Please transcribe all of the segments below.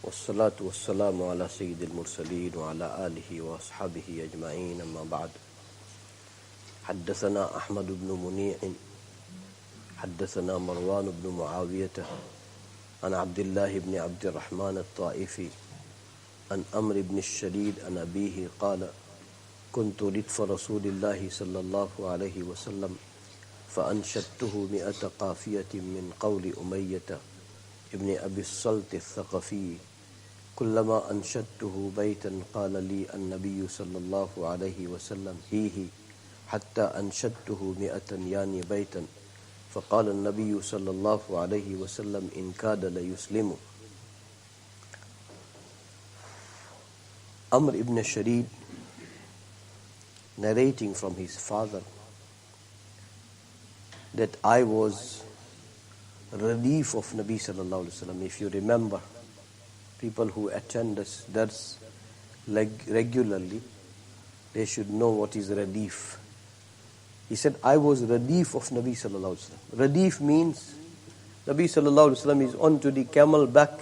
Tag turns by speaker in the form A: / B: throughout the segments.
A: والصلاة والسلام على سيد المرسلين وعلى آله وأصحابه أجمعين أما بعد حدثنا أحمد بن منيع حدثنا مروان بن معاوية عن عبد الله بن عبد الرحمن الطائفي عن أمر بن الشديد عن أبيه قال كنت ردف رسول الله صلى الله عليه وسلم فأنشدته 100 قافية من قول أمية ابن أبي الصلت الثقفي كلما أنشدته بيتا قال لي النبي صلى الله عليه وسلم هيه حتى أنشدته 100 يعني بيتا فقال النبي صلى الله عليه وسلم إن كاد ليسلم. Amr ibn Sharid narrating from his father that I was Radif of Nabi sallallahu alaihi wasallam. If you remember, people who attend us dars regularly, they should know what is Radif. He said, I was Radif of Nabi sallallahu alaihi wasallam. Radif means Nabi sallallahu alaihi wasallam is onto the camel back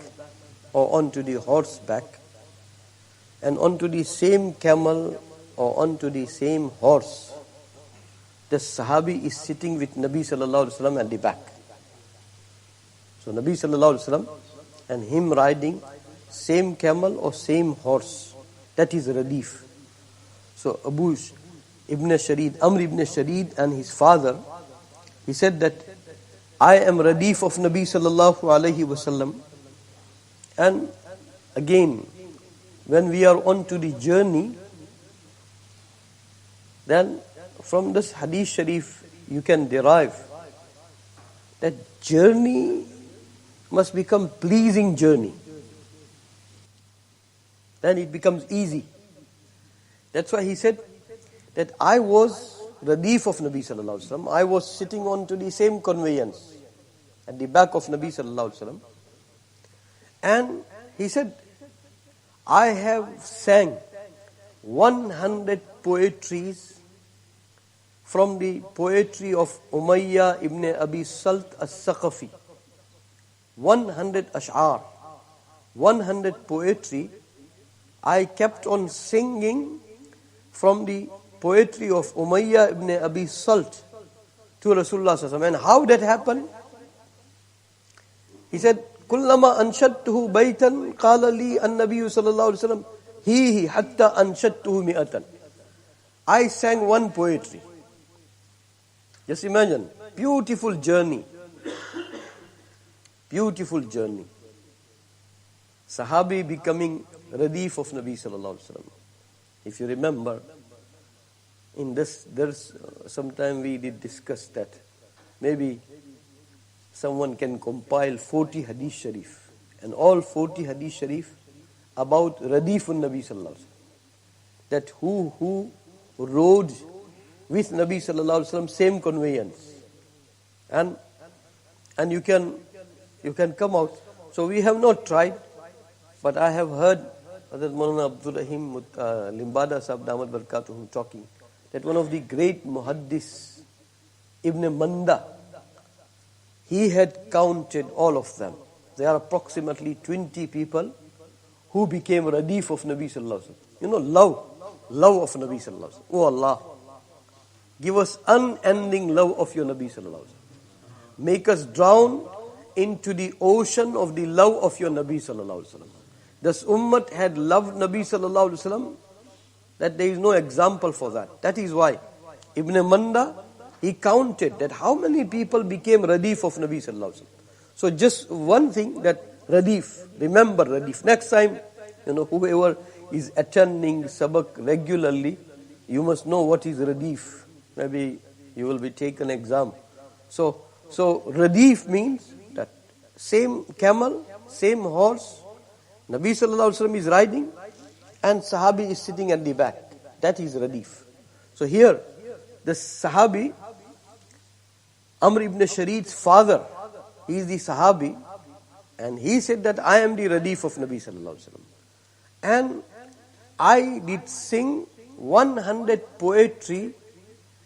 A: or onto the horse back, and onto the same camel or onto the same horse, the Sahabi is sitting with Nabi sallallahu alaihi wasallam at the back. So Nabi sallallahu alaihi wasallam and him riding same camel or same horse. That is Radif. So Amr ibn Sharid and his father, he said that I am Radif of Nabi sallallahu alaihi wasallam. And again, when we are on to the journey, then from this hadith sharif you can derive that journey must become pleasing journey. Then it becomes easy. That's why he said that I was Radif of Nabi sallallahu alaihi wasallam. I was sitting on to the same conveyance at the back of Nabi sallallahu alaihi wasallam. And he said, I have sang 100 poetries from the poetry of Umayyah ibn Abi Salt as-Saqafi. 100 ash'ar, 100 poetry, I kept on singing from the poetry of Umayyah ibn Abi Salt to Rasulullah sallallahu alaihi wasallam. And how that happened? He said, كلما أنشدته بيتا قال لي النبي صلى الله عليه وسلم هيه حتى أنشدته 100. I sang one poetry. Just imagine, beautiful journey. Beautiful journey. Sahabi becoming Radif of Nabi sallallahu alaihi wasallam. If you remember, in this, there's sometime we did discuss that maybe someone can compile 40 hadith sharif, and all 40 hadith sharif about Radifun Nabi sallallahu alaihi wasallam. That who rode with Nabi sallallahu alaihi wasallam same conveyance, and you can come out. So we have not tried, but I have heard Hazrat Maulana Abdul Rahim Limbada Sahib Damat Barakatuhu talking that one of the great muhaddis, Ibn Manda, he had counted all of them. There are approximately 20 people who became Radif of Nabi sallallahu alaihi wasallam. You know, love of Nabi sallallahu alaihi wasallam. Oh Allah, give us unending love of your Nabi sallallahu alaihi wasallam. Make us drown into the ocean of the love of your Nabi sallallahu alaihi wasallam. This ummah had loved Nabi sallallahu alaihi wasallam that there is no example for that. That is why Ibn Manda, he counted that how many people became Radif of Nabi sallallahu alaihi wasallam. So just one thing, that Radif, remember Radif. Next time, whoever is attending sabak regularly, you must know what is Radif. Maybe you will be taken exam. So Radif means that same camel, same horse, Nabi sallallahu alaihi wasallam is riding and Sahabi is sitting at the back. That is Radif. So here, the Sahabi, Amr ibn Sharid's father, he is the Sahabi, and he said that I am the Radif of Nabi sallallahu alaihi wasallam. And I did sing 100 poetry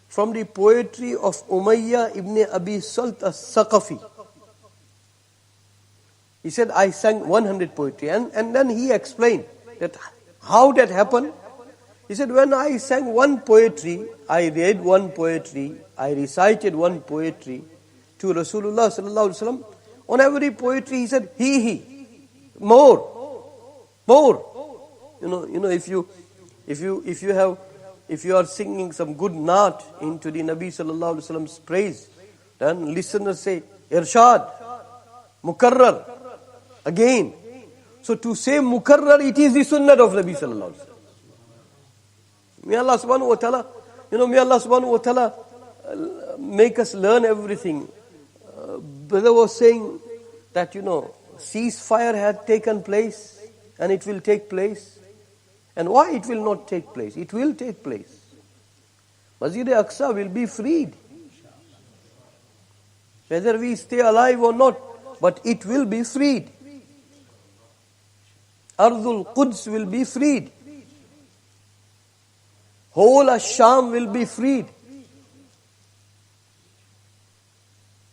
A: from the poetry of Umayyah ibn Abi Salt as-Saqafi. He said, I sang 100 poetry. And then he explained that how that happened. He said, when I sang one poetry, I read one poetry, I recited one poetry to Rasulullah sallallahu alaihi wasallam. On every poetry he said, he, more. You know, if you are singing some good naat into the Nabi sallallahu alaihi wasallam's praise, then listeners say, irshad, mukarrar, again. So to say mukarrar, it is the sunnah of Nabi sallallahu alaihi wasallam. May Allah subhanahu wa ta'ala, may Allah subhanahu wa ta'ala make us learn everything. Brother was saying that, ceasefire had taken place and it will take place. And why it will not take place? It will take place. Masjid al-Aqsa will be freed. Whether we stay alive or not, but it will be freed. Ardul Quds will be freed. Whole Asham will be freed.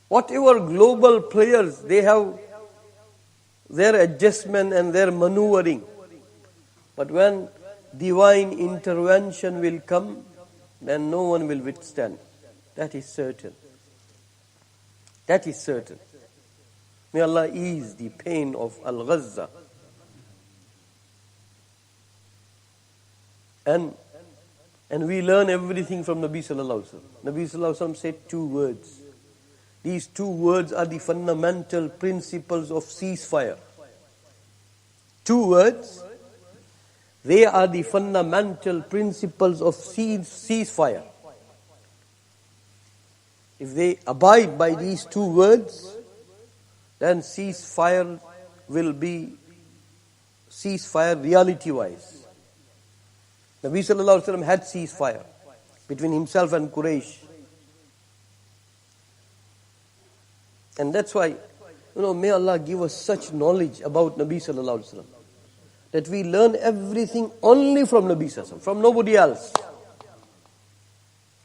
A: Whatever global players, they have their adjustment and their maneuvering. But when divine intervention will come, then no one will withstand. That is certain. That is certain. May Allah ease the pain of Al-Ghazza. And we learn everything from Nabi sallallahu alaihi wasallam. Nabi sallallahu alaihi wasallam said 2 words. These 2 words are the fundamental principles of ceasefire. 2 words. They are the fundamental principles of ceasefire. If they abide by these 2 words, then ceasefire will be ceasefire reality-wise. Nabi sallallahu alaihi wasallam had ceasefire between himself and Quraysh. And that's why, may Allah give us such knowledge about Nabi sallallahu alaihi wasallam, that we learn everything only from Nabi sallallahu alaihi wasallam, from nobody else.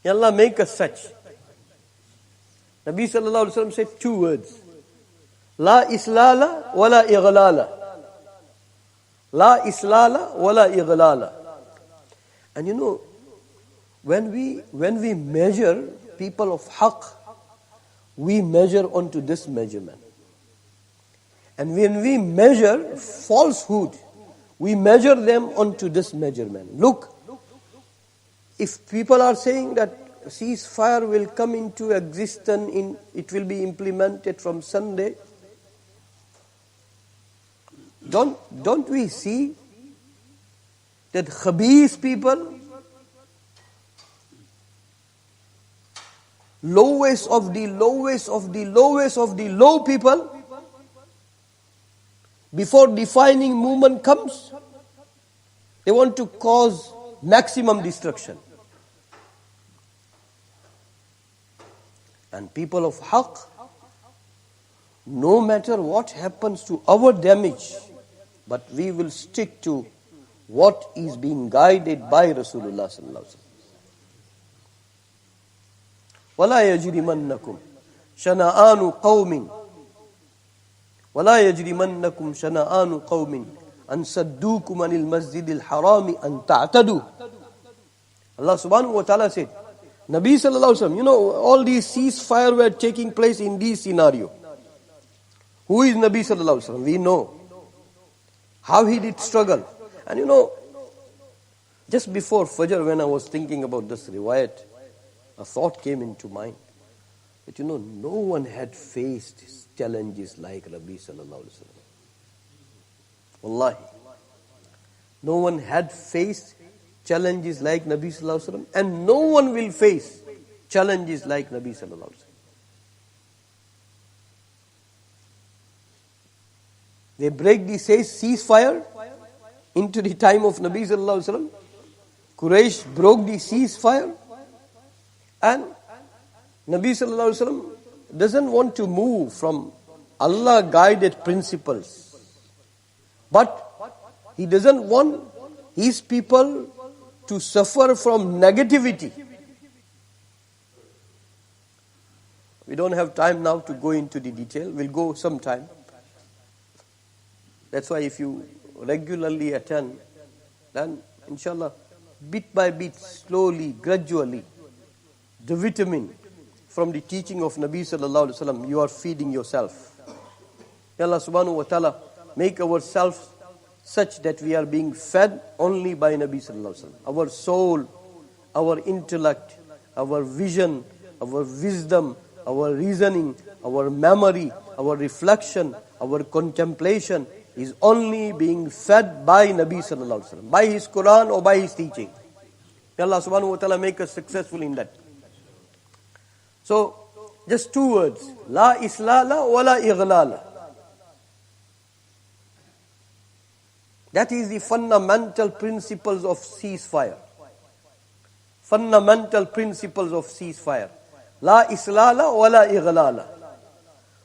A: May Allah make us such. Nabi sallallahu alaihi wasallam said 2 words. La islala wa la ighlala. La islala wa la ighlala. And when we measure people of haqq, we measure onto this measurement. And when we measure falsehood, we measure them onto this measurement. Look, if people are saying that ceasefire will come into existence, it will be implemented from Sunday, don't we see that khabith people, lowest of the lowest of the lowest of the low people, before defining movement comes, they want to cause maximum destruction. And people of haqq, no matter what happens to our damage, but we will stick to what is being guided by Rasulullah sallallahu alaihi wasallam. وَلَا يَجْرِمَنَّكُمْ شَنَآنُ قَوْمٍ وَلَا يَجْرِمَنَّكُمْ شَنَآنُ قَوْمٍ أَنْ صَدُّوكُمْ عَنِ الْمَسْجِدِ الْحَرَامِ أَنْ تَعْتَدُوا. Allah subhanahu wa ta'ala said, Nabi sallallahu alaihi wasallam, all these ceasefire were taking place in this scenario. Who is Nabi sallallahu alaihi wasallam? We know how he did struggle. And just before Fajr, when I was thinking about this riwayat, a thought came into mind that no one had faced challenges like Nabi sallallahu alaihi wasallam. Wallahi, no one had faced challenges like Nabi sallallahu alaihi wasallam, and no one will face challenges like Nabi sallallahu alaihi wasallam. They break the ceasefire into the time of Nabi sallallahu alaihi wasallam. Quraysh broke the ceasefire, and Nabi sallallahu alaihi wasallam doesn't want to move from Allah guided principles, but he doesn't want his people to suffer from negativity. We don't have time now to go into the detail. We'll go sometime. That's why if you regularly attend, then inshallah, bit by bit, slowly, gradually, the vitamin from the teaching of Nabi sallallahu alaihi wasallam, you are feeding yourself. May Allah subhanahu wa ta'ala make ourselves such that we are being fed only by Nabi sallallahu alaihi wasallam. Our soul, our intellect, our vision, our wisdom, our reasoning, our memory, our reflection, our contemplation is only being fed by Nabi sallallahu alaihi wasallam, by his Quran or by his teaching. May Allah subhanahu wa ta'ala make us successful in that. So, just two words. La islala wa la ighlala. That is the fundamental principles of ceasefire. Fundamental principles of ceasefire. La islala wa la ighlala.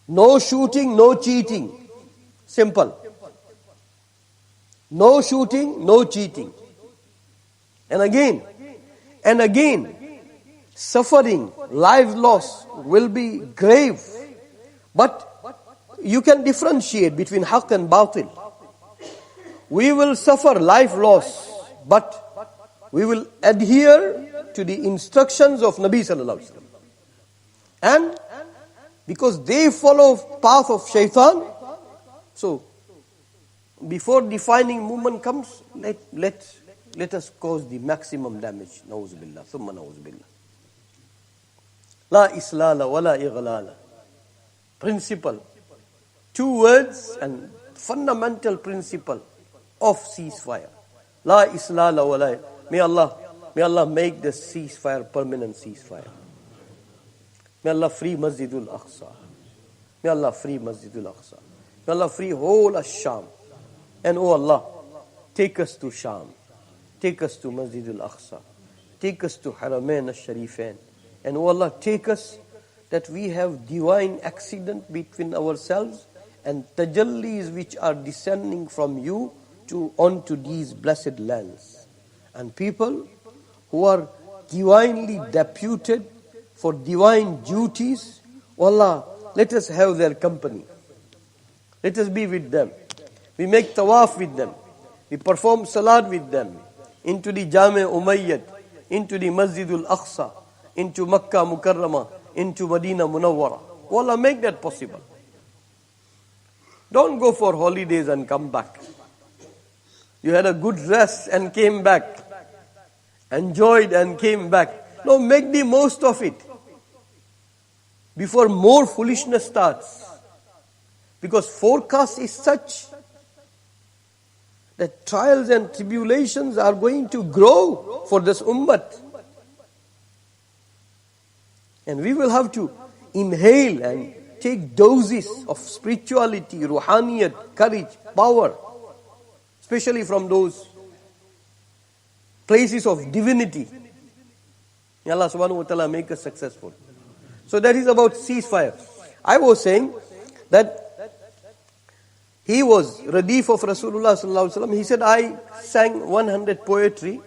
A: No shooting, no cheating. Simple. No shooting, no cheating. And again, suffering, life loss will be grave. But you can differentiate between haqq and batil. We will suffer life loss, but we will adhere to the instructions of Nabi sallallahu alaihi wasallam. And because they follow path of shaitan, so before defining movement comes, let us cause the maximum damage. Na'udzu billah, thumma na'udzu billah. La islala wa la ighlala. Principle. Two words and fundamental principle of ceasefire. La islala wa la. May Allah make the ceasefire permanent ceasefire. May Allah free Masjidul Aqsa. May Allah free Masjidul Aqsa. May Allah free whole Sham. And oh Allah, take us to Sham. Take us to Masjidul Aqsa. Take us to Haramain al-Sharifain. And oh Allah, take us that we have divine accident between ourselves and tajallis which are descending from you onto these blessed lands. And people who are divinely deputed for divine duties, oh Allah, let us have their company. Let us be with them. We make tawaf with them. We perform salat with them. Into the Jami' Umayyad, into the Masjidul Aqsa, into Makkah Mukarramah, into Medina Munawwara. Oh Allah, make that possible. Don't go for holidays and come back. You had a good rest and came back. Enjoyed and came back. No, make the most of it. Before more foolishness starts. Because forecast is such that trials and tribulations are going to grow for this ummah. And we will have to inhale and take doses of spirituality, ruhaniyat, courage, power, especially from those places of divinity. May Allah subhanahu wa ta'ala make us successful. So that is about ceasefire. I was saying that he was Radif of Rasulullah sallallahu alaihi wasallam. He said, I sang 100 poetry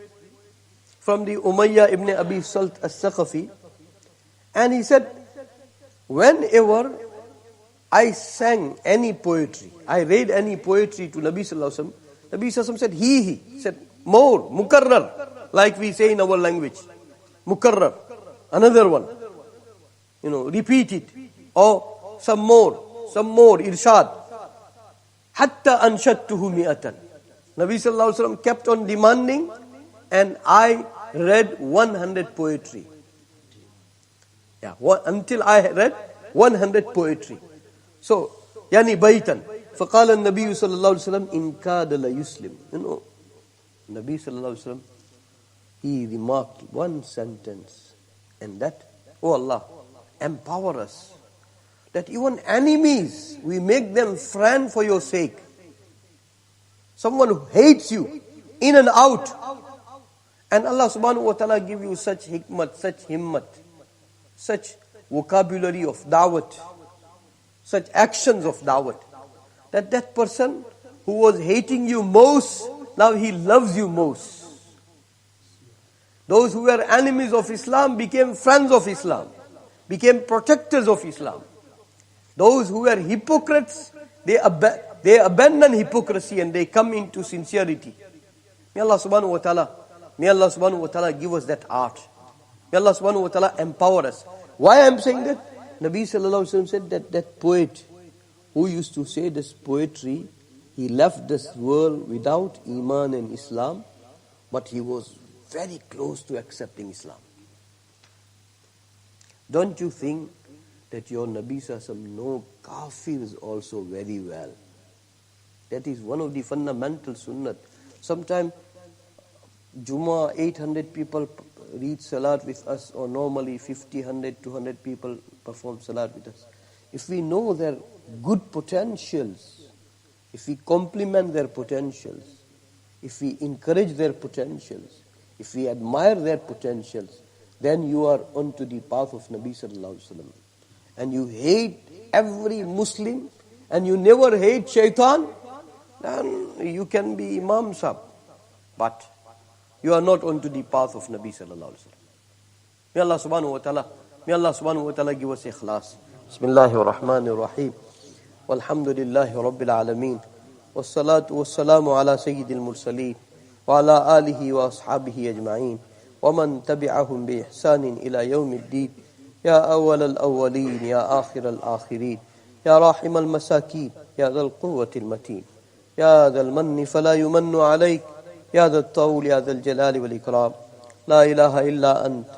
A: from the Umayyah ibn Abi Salt as-Saqafi. And he said, whenever I sang any poetry, I read any poetry to Nabi sallallahu alaihi wasallam, Nabi sallallahu alaihi wasallam said, he said, more, mukarrar, like we say in our language. Mukarrar, another one. Repeat it. Or some more, irshad. Hatta anshattuhu mi'atan. Nabi sallallahu alaihi wasallam kept on demanding, and I read 100 poetry. Until I read 100 poetry. So, yani baytan. فقال النبي صلى الله عليه وسلم إن كاد لا يسلم. Nabi sallallahu alaihi wasallam, he remarked one sentence, and that, oh Allah, empower us. That even enemies, we make them friend for your sake. Someone who hates you, in and out. And Allah subhanahu wa ta'ala give you such hikmat, such himmat, such vocabulary of da'wat, such actions of da'wat. That person who was hating you most, now he loves you most. Those who were enemies of Islam became friends of Islam, became protectors of Islam. Those who were hypocrites, they they abandon hypocrisy and they come into sincerity. May Allah subhanahu wa ta'ala give us that art. May Allah subhanahu wa ta'ala empower us. Why I am saying that? Nabi sallallahu alaihi wasallam said that poet who used to say this poetry, he left this world without Iman and Islam, but he was very close to accepting Islam. Don't you think that your Nabi sallallahu alaihi wasallam know kafirs also very well? That is one of the fundamental sunnat. Sometimes Jummah 800 people read salat with us, or normally 50, 100, 200 people perform salat with us. If we know their good potentials, if we compliment their potentials, if we encourage their potentials, if we admire their potentials, then you are onto the path of Nabi sallallahu alaihi wasallam. And you hate every Muslim and you never hate shaitan, then you can be Imam Sahib. But you are not onto the path of Nabi sallallahu alaihi wasallam. May Allah subhanahu wa ta'ala give us ikhlas. Bismillahir Rahmanir Rahim. Walhamdulillahi Rabbil Alameen. Wassalatu wassalamu ala Sayyidil Mursaleen. Wa ala alihi wa ashabihi ajma'een. Wa man tabi'ahum bi ihsanin ila yawmid din. Ya awwal al-awwalin, ya akhir al-akhirin. Ya rahim al-masakin, ya dhal quwwati al-mateen. Ya dhal manni fala yumannu alayk. يا ذا الطول يا ذا الجلال والإكرام لا إله إلا أنت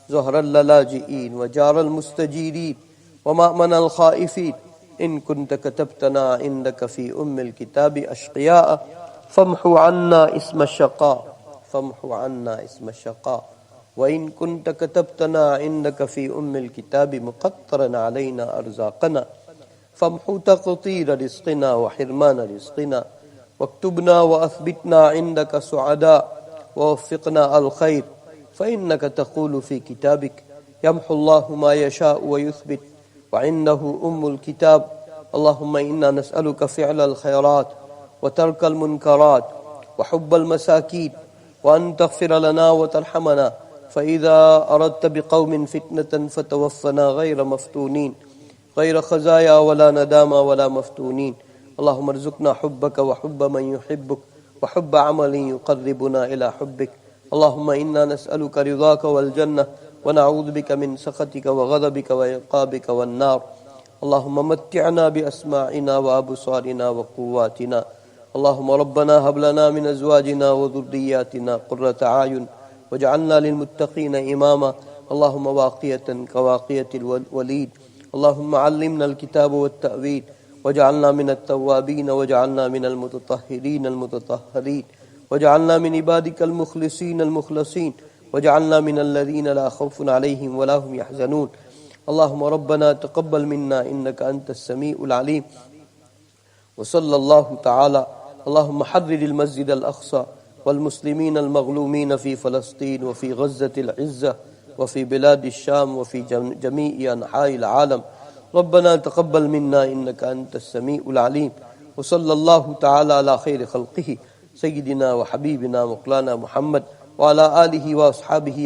A: زهر اللاجئين وجار المستجيرين ومأمن الخائفين إن كنت كتبتنا عندك في الكتاب أشقياء فامحو عنا اسم الشقاء وإن كنت كتبتنا عندك في الكتاب مقطرا علينا أرزاقنا فامحو تقطير رزقنا وحرمان رزقنا واكتبنا وأثبتنا عندك سعداء ووفقنا الخير فإنك تقول في كتابك يمحو الله ما يشاء ويثبت وعنده الكتاب اللهم إنا نسألك فعل الخيرات وترك المنكرات وحب المساكين وأن تغفر لنا وترحمنا فإذا أردت بقوم فتنة فتوفنا غير مفتونين غير خزايا ولا ندامى ولا مفتونين اللهم ارزقنا حبك وحب من يحبك وحب عمل يقربنا إلى حبك اللهم إنا نسألك رضاك والجنة ونعوذ بك من سخطك وغضبك وعقابك والنار اللهم متعنا بأسماعنا وأبصارنا وقواتنا اللهم ربنا هب لنا من أزواجنا وذرياتنا قرة أعين واجعلنا للمتقين إماما اللهم واقية كواقية الوليد اللهم علمنا الكتاب والتأويل واجعلنا من التوابين واجعلنا من المتطهرين المتطهرين واجعلنا من عبادك المخلصين المخلصين واجعلنا من الذين لا خوف عليهم ولا هم يحزنون اللهم ربنا تقبل منا إنك أنت السميع العليم وصلى الله تعالى اللهم حرر المسجد الأقصى والمسلمين المظلومين في فلسطين وفي غزة العزة وفي بلاد الشام وفي جميع أنحاء العالم ربنا تقبل منا إنك أنت السميع العليم وصلى الله تعالى على خير خلقه سيدنا وحبيبنا مولانا محمد وعلى آله وأصحابه